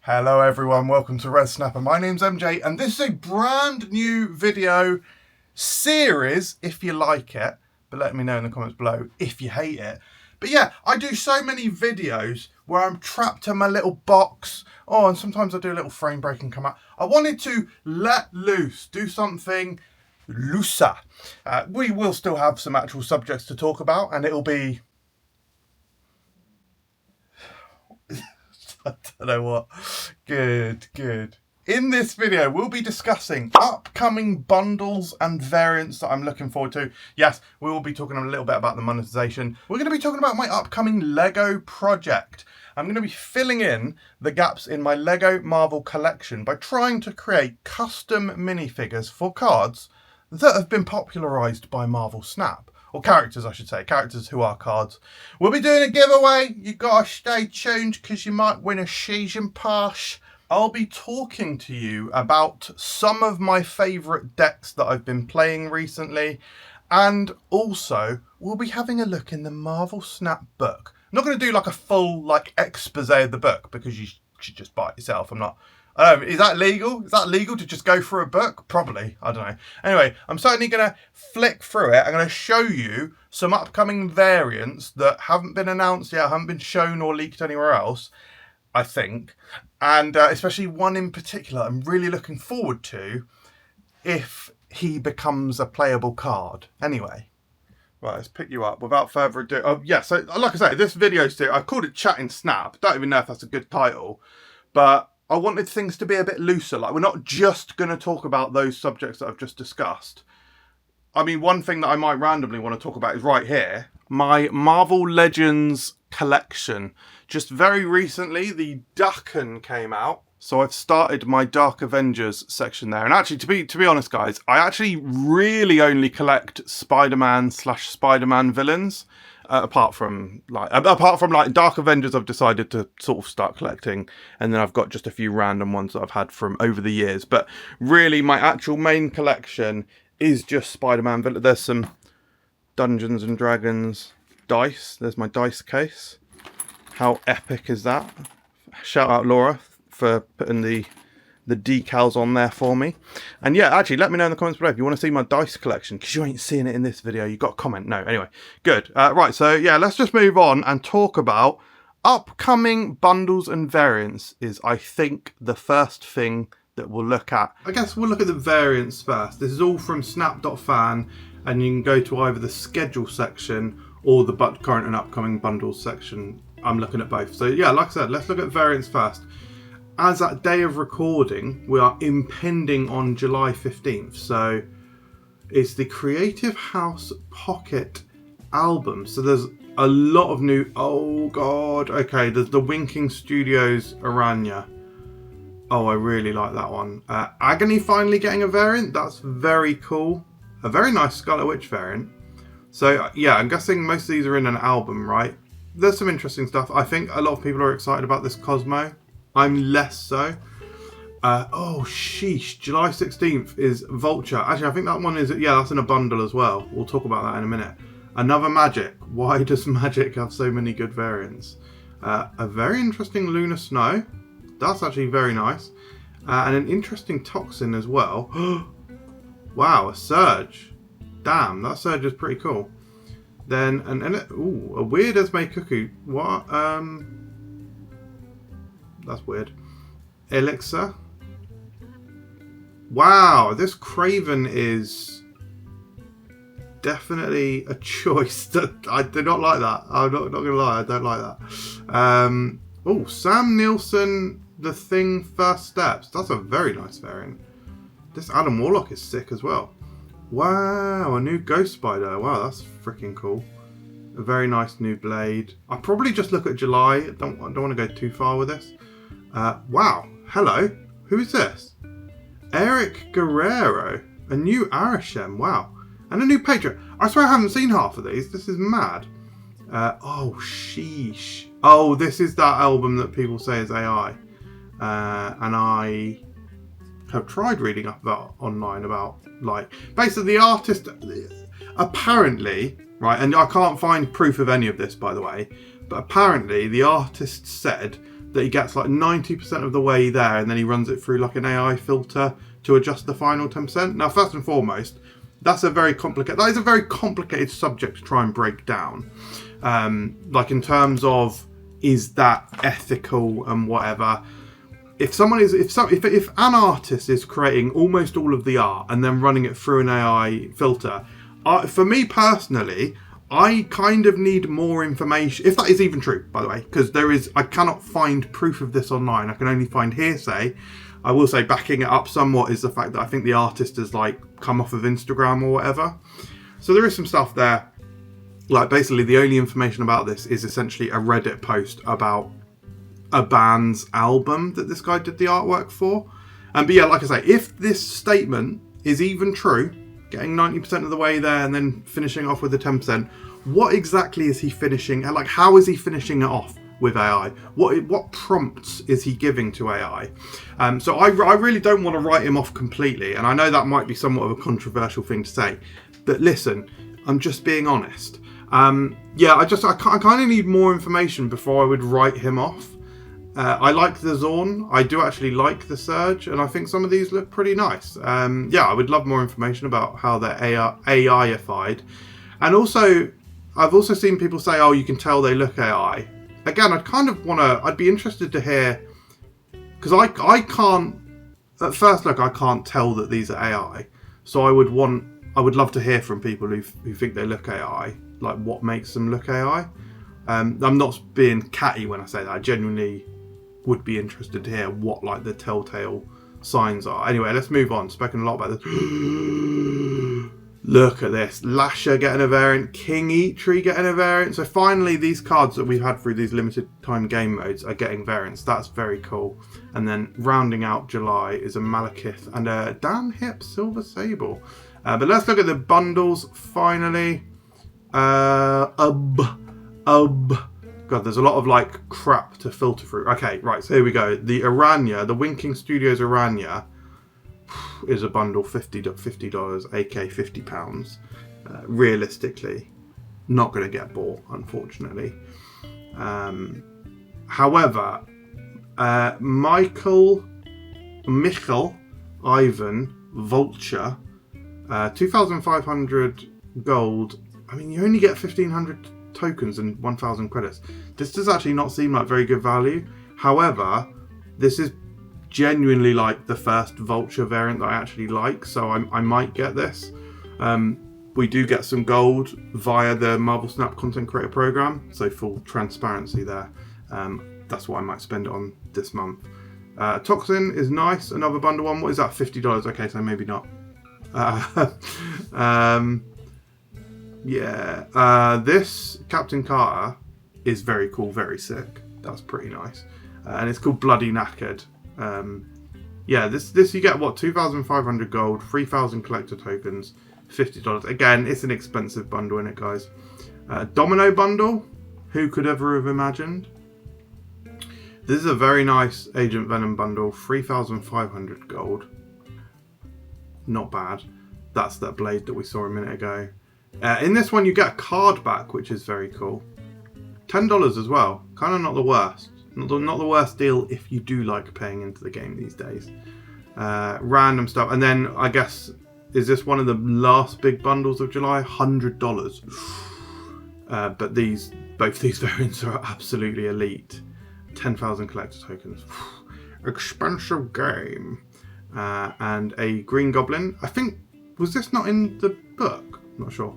Hello everyone, welcome to Red Snapper. My name's MJ and this is a brand new video series, if you like it, but let me know in the comments below if you hate it. But yeah, I do so many videos where I'm trapped in my little box. Oh, and sometimes I do a little frame break and come out. I wanted to let loose, do something looser. We will still have some actual subjects to talk about and it'll be... I don't know what. Good. In this video, we'll be discussing upcoming bundles and variants that I'm looking forward to. Yes, we will be talking a little bit about the monetization. We're going to be talking about my upcoming Lego project. I'm going to be filling in the gaps in my Lego Marvel collection by trying to create custom minifigures for cards that have been popularized by Marvel Snap. Or characters, I should say. Characters who are cards. We'll be doing a giveaway. You gotta stay tuned because you might win a season pass. I'll be talking to you about some of my favourite decks that I've been playing recently. And also, we'll be having a look in the Marvel Snap book. I'm not going to do like a full expose of the book because you should just buy it yourself. Is that legal? Is that legal to just go through a book? Probably. I don't know. Anyway, I'm certainly going to flick through it. I'm going to show you some upcoming variants that haven't been announced yet, haven't been shown or leaked anywhere else, I think. And especially one in particular I'm really looking forward to if he becomes a playable card. Anyway. Right, let's pick you up. Without further ado. Oh, yeah, so like I say, this video, I called it Chattin Snap. Don't even know if that's a good title. But I wanted things to be a bit looser. Like, we're not just going to talk about those subjects that I've just discussed. I mean, one thing that I might randomly want to talk about is right here. My Marvel Legends collection. Just very recently, the Ducken came out. So I've started my Dark Avengers section there. And actually, to be honest, guys, I actually really only collect Spider-Man/Spider-Man villains. Apart from Dark Avengers, I've decided to sort of start collecting, and then I've got just a few random ones that I've had from over the years. But really, my actual main collection is just Spider-Man. There's some Dungeons and Dragons dice. There's my dice case. How epic is that? Shout out Laura for putting the decals on there for me. And yeah, actually, let me know in the comments below if you want to see my dice collection, because you ain't seeing it in this video. You got to comment. No, anyway, good. Right, so yeah, let's just move on and talk about upcoming bundles and variants is, I think, the first thing that we'll look at. I guess we'll look at the variants first. This is all from snap.fan, and you can go to either the schedule section or the current and upcoming bundles section. I'm looking at both. So yeah, like I said, let's look at variants first. As at day of recording, we are impending on July 15th. So it's the Creative House Pocket album. So there's a lot of new... Oh, God. Okay, there's the Winking Studios Aranya. Oh, I really like that one. Agony finally getting a variant. That's very cool. A very nice Scarlet Witch variant. So, yeah, I'm guessing most of these are in an album, right? There's some interesting stuff. I think a lot of people are excited about this Cosmo. I'm less so. Oh, sheesh. July 16th is Vulture. Actually, I think that one is... Yeah, that's in a bundle as well. We'll talk about that in a minute. Another Magic. Why does Magic have so many good variants? A very interesting Lunar Snow. That's actually very nice. And an interesting Toxin as well. Wow, a Surge. Damn, that Surge is pretty cool. Then, a weird Esme Cuckoo. What? That's weird. Elixir. Wow, this Craven is definitely a choice. I do not like that. I'm not going to lie, I don't like that. Oh, Sam Nilsson, The Thing First Steps. That's a very nice variant. This Adam Warlock is sick as well. Wow, a new Ghost Spider. Wow, that's freaking cool. A very nice new Blade. I'll probably just look at July. I don't want to go too far with this. Wow. Hello. Who is this? Eric Guerrero. A new Arishem. Wow. And a new Patriot. I swear I haven't seen half of these. This is mad. Oh, sheesh. Oh, this is that album that people say is AI. And I have tried reading up about online about, like, basically the artist apparently, right, and I can't find proof of any of this, by the way, but apparently the artist said that he gets like 90% of the way there, and then he runs it through like an AI filter to adjust the final 10%. Now, first and foremost, that is a very complicated subject to try and break down. Like in terms of, is that ethical and whatever. If an artist is creating almost all of the art and then running it through an AI filter, for me personally, I kind of need more information, if that is even true, by the way, because I cannot find proof of this online. I can only find hearsay. I will say backing it up somewhat is the fact that I think the artist has like come off of Instagram or whatever. So there is some stuff there. Like basically the only information about this is essentially a Reddit post about a band's album that this guy did the artwork for. But yeah, like I say, if this statement is even true, getting 90% of the way there and then finishing off with the 10%, what exactly is he finishing? Like, how is he finishing it off with AI? What prompts is he giving to AI? So I really don't want to write him off completely, and I know that might be somewhat of a controversial thing to say, but listen, I'm just being honest. I kind of need more information before I would write him off. I like the Zorn. I do actually like the Surge, and I think some of these look pretty nice. I would love more information about how they're AI-ified. And also, I've also seen people say, oh, you can tell they look AI. Again, I'd be interested to hear, because I can't, at first look, I can't tell that these are AI. So I would love to hear from people who think they look AI, like what makes them look AI. I'm not being catty when I say that. I genuinely would be interested to hear what like the telltale signs are. Anyway, let's move on. Spoken a lot about this. Look at this. Lasher getting a variant. King Eitri getting a variant. So finally, these cards that we've had through these limited time game modes are getting variants. That's very cool. And then rounding out July is a Malekith and a Dan Hip Silver Sable. But let's look at the bundles finally. God, there's a lot of like crap to filter through. Okay, right, so here we go. The Aranya, the Winking Studios Aranya is a bundle, $50, aka £50. Realistically, not going to get bought, unfortunately. However, Michael, Ivan, Vulture, 2,500 gold. I mean, you only get 1,500 tokens and 1,000 credits. This does actually not seem like very good value. However, this is genuinely like the first Vulture variant that I actually like, so I might get this. We do get some gold via the Marvel Snap Content Creator Program, so full transparency there. That's what I might spend it on this month. Toxin is nice, another bundle one. What is that, $50? Okay, so maybe not. This Captain Carter is very cool, very sick. That's pretty nice. And it's called Bloody Knackered. This you get what, 2,500 gold, 3,000 collector tokens, $50. Again, it's an expensive bundle, isn't it, guys? Domino bundle. Who could ever have imagined? This is a very nice Agent Venom bundle, 3,500 gold. Not bad. That's that blade that we saw a minute ago. In this one, you get a card back, which is very cool. $10 as well. Kind of not the worst. Not the worst deal if you do like paying into the game these days. Random stuff. And then, I guess, is this one of the last big bundles of July? $100. But both these variants are absolutely elite. 10,000 collector tokens. Expensive game. And a Green Goblin. I think, was this not in the book? Not sure.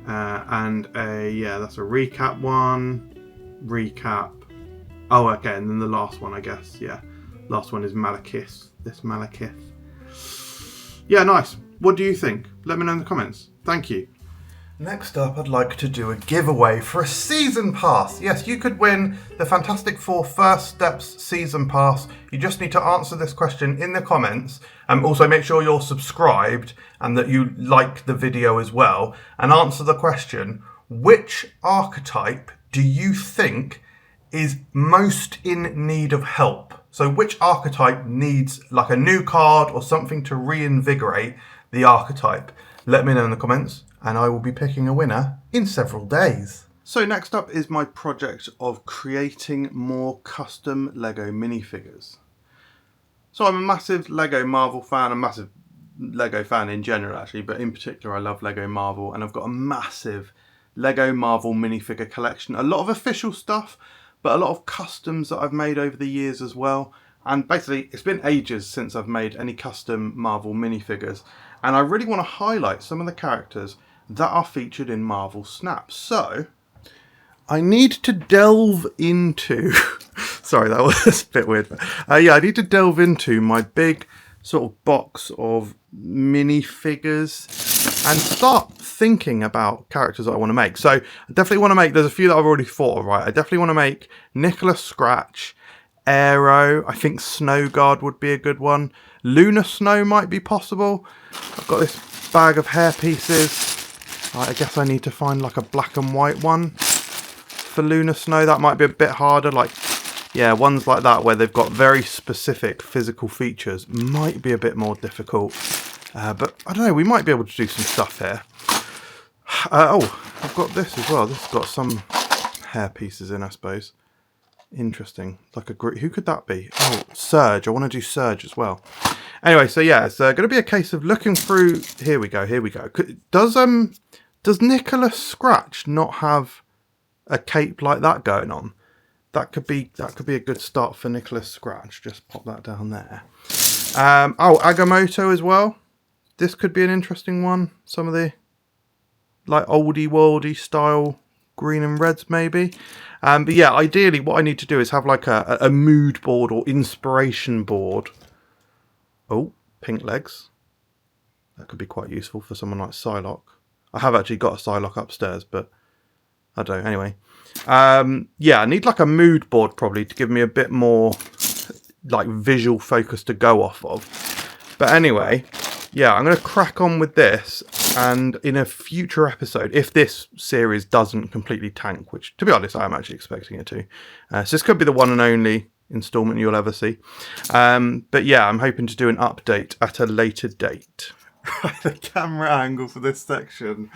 And that's a recap one. Recap. Oh, okay, and then the last one, I guess. Yeah, last one is Malekith. This Malekith. Yeah, nice. What do you think? Let me know in the comments. Thank you. Next up, I'd like to do a giveaway for a season pass. Yes, you could win the Fantastic Four First Steps season pass. You just need to answer this question in the comments. Also, make sure you're subscribed and that you like the video as well. And answer the question, which archetype do you think is most in need of help? So which archetype needs like a new card or something to reinvigorate the archetype? Let me know in the comments, and I will be picking a winner in several days. So next up is my project of creating more custom Lego minifigures. So I'm a massive Lego Marvel fan, a massive Lego fan in general actually, but in particular I love Lego Marvel, and I've got a massive Lego Marvel minifigure collection. A lot of official stuff, but a lot of customs that I've made over the years as well. And basically it's been ages since I've made any custom Marvel minifigures, and I really want to highlight some of the characters that are featured in Marvel Snap. So I need to delve into sorry, that was a bit weird, but yeah, I need to delve into my big sort of box of minifigures and start thinking about characters that I want to make. So I definitely want to make, there's a few that I've already thought of, right? I definitely want to make Nicholas Scratch, Aero, I think Snow Guard would be a good one. Lunar Snow might be possible. I've got this bag of hair pieces. Right, I guess I need to find like a black and white one for Lunar Snow. That might be a bit harder, like, yeah, ones like that where they've got very specific physical features might be a bit more difficult. But I don't know, we might be able to do some stuff here. Oh, I've got this as well. This has got some hair pieces in, I suppose. Interesting. Like a who could that be? Oh, Surge. I want to do Surge as well. Anyway, so yeah, it's going to be a case of looking through. Here we go. Here we go. Does Nicholas Scratch not have a cape like that going on? That could be a good start for Nicholas Scratch. Just pop that down there. Oh, Agamotto as well. This could be an interesting one. Some of the like oldie worldy style green and reds maybe. But yeah, ideally what I need to do is have like a mood board or inspiration board. Oh, pink legs. That could be quite useful for someone like Psylocke. I have actually got a Psylocke upstairs, but I don't know. Anyway, yeah, I need like a mood board probably to give me a bit more like visual focus to go off of. But anyway, yeah, I'm going to crack on with this, and in a future episode, if this series doesn't completely tank, which to be honest I am actually expecting it to, so this could be the one and only installment you'll ever see. But yeah, I'm hoping to do an update at a later date. The camera angle for this section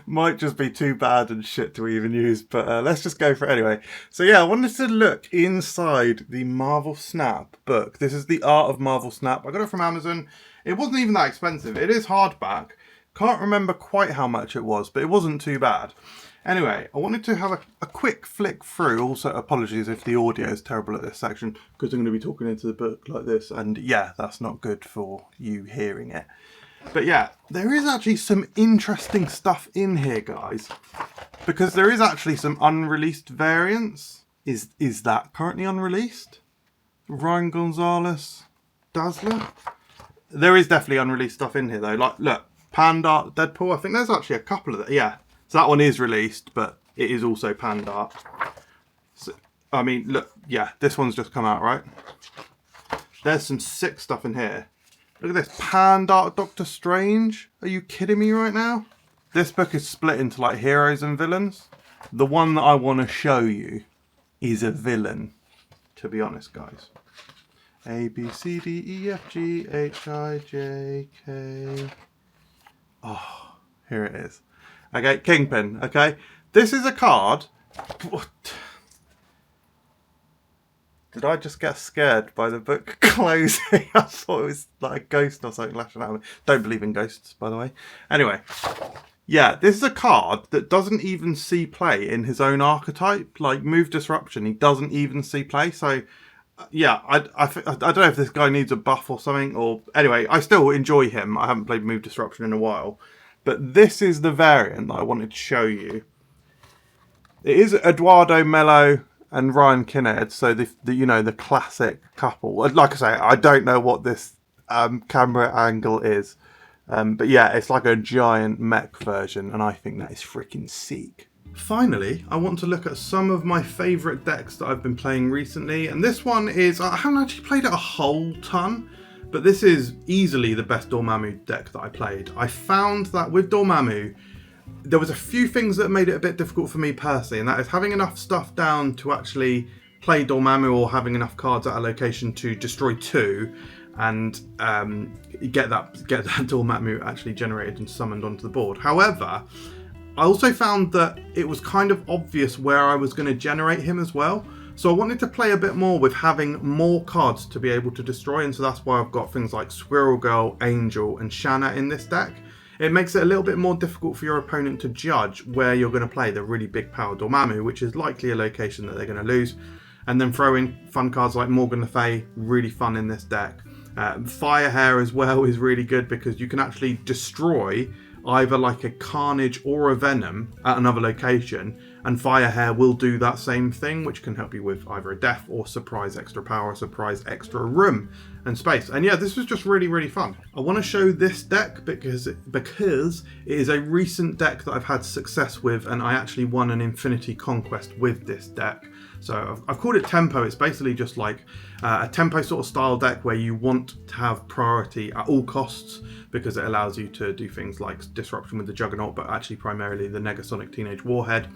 might just be too bad and shit to even use, but let's just go for it anyway. So yeah, I wanted to look inside the Marvel Snap book. This is The Art of Marvel Snap. I got it from Amazon. It wasn't even that expensive. It is hardback. Can't remember quite how much it was, but it wasn't too bad. Anyway, I wanted to have a quick flick through. Also, apologies if the audio is terrible at this section, because I'm going to be talking into the book like this, and yeah, that's not good for you hearing it. But yeah, there is actually some interesting stuff in here, guys, because there is actually some unreleased variants. Is that currently unreleased? Ryan Gonzalez, Dazzler? There is definitely unreleased stuff in here, though. Like, look, Pandart, Deadpool. I think there's actually a couple of them. Yeah, so that one is released, but it is also Pandart. So, I mean, look, yeah, this one's just come out, right? There's some sick stuff in here. Look at this, Pandart Doctor Strange. Are you kidding me right now? This book is split into like heroes and villains. The one that I want to show you is a villain, to be honest, guys. A, B, C, D, E, F, G, H, I, J, K. Oh, here it is. Okay, Kingpin, okay? This is a card. What? Did I just get scared by the book closing? I thought it was like a ghost or something lashing out. Don't believe in ghosts, by the way. Anyway, yeah, this is a card that doesn't even see play in his own archetype. Like Move Disruption, he doesn't even see play. So, yeah, I don't know if this guy needs a buff or something. Or anyway, I still enjoy him. I haven't played Move Disruption in a while. But this is the variant that I wanted to show you. It is Eduardo Mello and Ryan Kinnaird, so the classic couple. Like I say, I don't know what this camera angle is, but yeah, it's like a giant mech version, and I think that is freaking sick. Finally, I want to look at some of my favourite decks that I've been playing recently, and this one is, I haven't actually played it a whole ton, but this is easily the best Dormammu deck that I played. I found that with Dormammu, there was a few things that made it a bit difficult for me personally, and that is having enough stuff down to actually play Dormammu, or having enough cards at a location to destroy 2 and get that Dormammu actually generated and summoned onto the board. However, I also found that it was kind of obvious where I was going to generate him as well. So I wanted to play a bit more with having more cards to be able to destroy, and so that's why I've got things like Squirrel Girl, Angel and Shanna in this deck. It makes it a little bit more difficult for your opponent to judge where you're going to play the really big power Dormammu, which is likely a location that they're going to lose. And then throw in fun cards like Morgan Le Fay, really fun in this deck. Firehair as well is really good because you can actually destroy either like a Carnage or a Venom at another location, and Firehair will do that same thing, which can help you with either a death or surprise extra power, surprise extra room and space. And yeah, this was just really, really fun. I want to show this deck because it is a recent deck that I've had success with, and I actually won an Infinity Conquest with this deck. So I've called it Tempo. It's basically just like a tempo sort of style deck where you want to have priority at all costs because it allows you to do things like disruption with the Juggernaut, but actually primarily the Negasonic Teenage Warhead.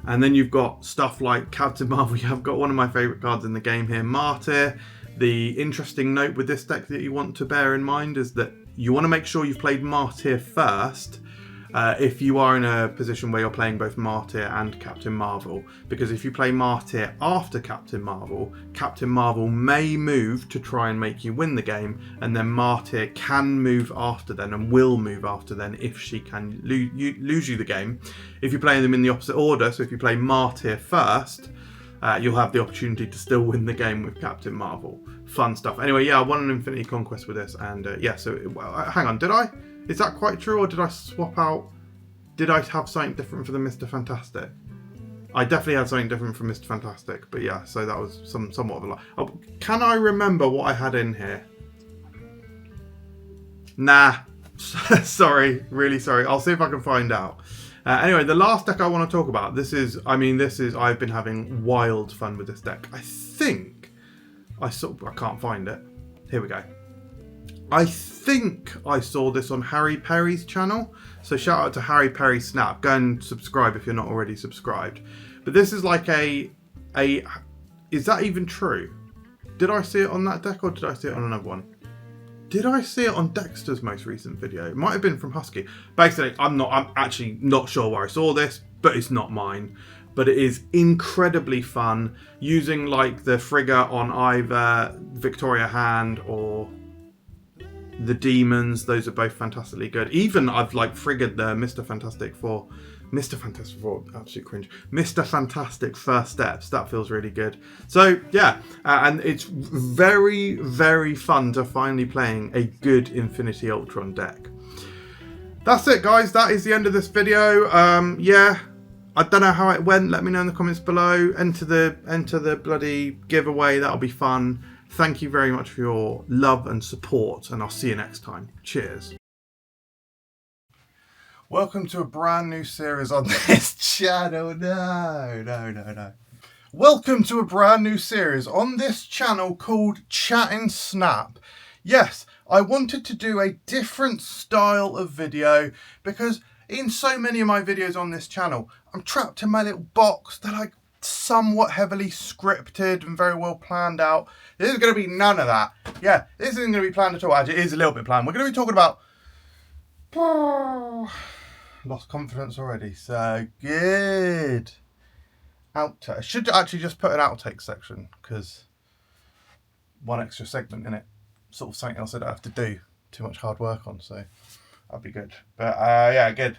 And then you've got stuff like Captain Marvel. You have got one of my favourite cards in the game here, Martyr. The interesting note with this deck that you want to bear in mind is that you want to make sure you've played Martyr first if you are in a position where you're playing both Martyr and Captain Marvel, because if you play Martyr after Captain Marvel may move to try and make you win the game, and then Martyr can move after then and will move after then if she can lose you the game. If you're playing them in the opposite order, so if you play Martyr first, you'll have the opportunity to still win the game with Captain Marvel. Fun stuff. Anyway, yeah, I won an Infinity Conquest with this, and yeah, so hang on, did I? Is that quite true, or did I swap out? Did I have something different for the Mr. Fantastic? I definitely had something different from Mr. Fantastic, but yeah, so that was somewhat of a lie. Oh, can I remember what I had in here? Nah, sorry, really sorry. I'll see if I can find out. Anyway, the last deck I want to talk about, I've been having wild fun with this deck. I think, I can't find it. Here we go. I think I saw this on Harry Perry's channel. So shout out to Harry Perry Snap. Go and subscribe if you're not already subscribed. But this is like is that even true? Did I see it on that deck or did I see it on another one? Did I see it on Dexter's most recent video? It might have been from Husky. Basically, I'm actually not sure where I saw this, but it's not mine. But it is incredibly fun using like the Frigga on either Victoria Hand or the Demons. Those are both fantastically good. Even I've like friggered the Mr. Fantastic for absolute cringe. Mr. Fantastic First Steps. That feels really good. So yeah, and it's very, very fun to finally playing a good Infinity Ultron deck. That's it, guys. That is the end of this video. Yeah, I don't know how it went. Let me know in the comments below. Enter the bloody giveaway. That'll be fun. Thank you very much for your love and support, and I'll see you next time. Cheers. Welcome to a brand new series on this channel. No. Welcome to a brand new series on this channel called Chattin Snap. Yes, I wanted to do a different style of video because in so many of my videos on this channel, I'm trapped in my little box. They're like somewhat heavily scripted and very well planned out. This is going to be none of that. Yeah, this isn't going to be planned at all. Actually, it is a little bit planned. We're going to be talking about... lost confidence already. So good. Outtake. I should actually just put an outtake section because one extra segment in it. Sort of something else I don't have to do too much hard work on. So that'd be good. But yeah, good.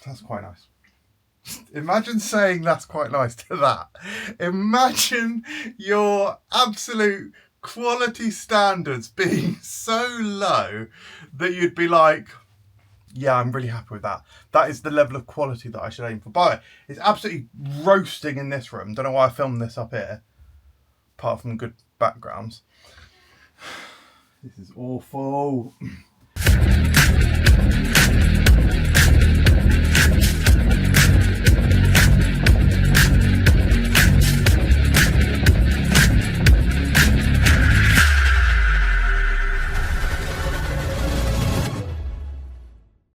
That's quite nice. Imagine saying that's quite nice to that. Imagine your absolute quality standards being so low that you'd be like, yeah, I'm really happy with that. That is the level of quality that I should aim for. By the way, it's absolutely roasting in this room. Don't know why I filmed this up here, apart from good backgrounds. This is awful.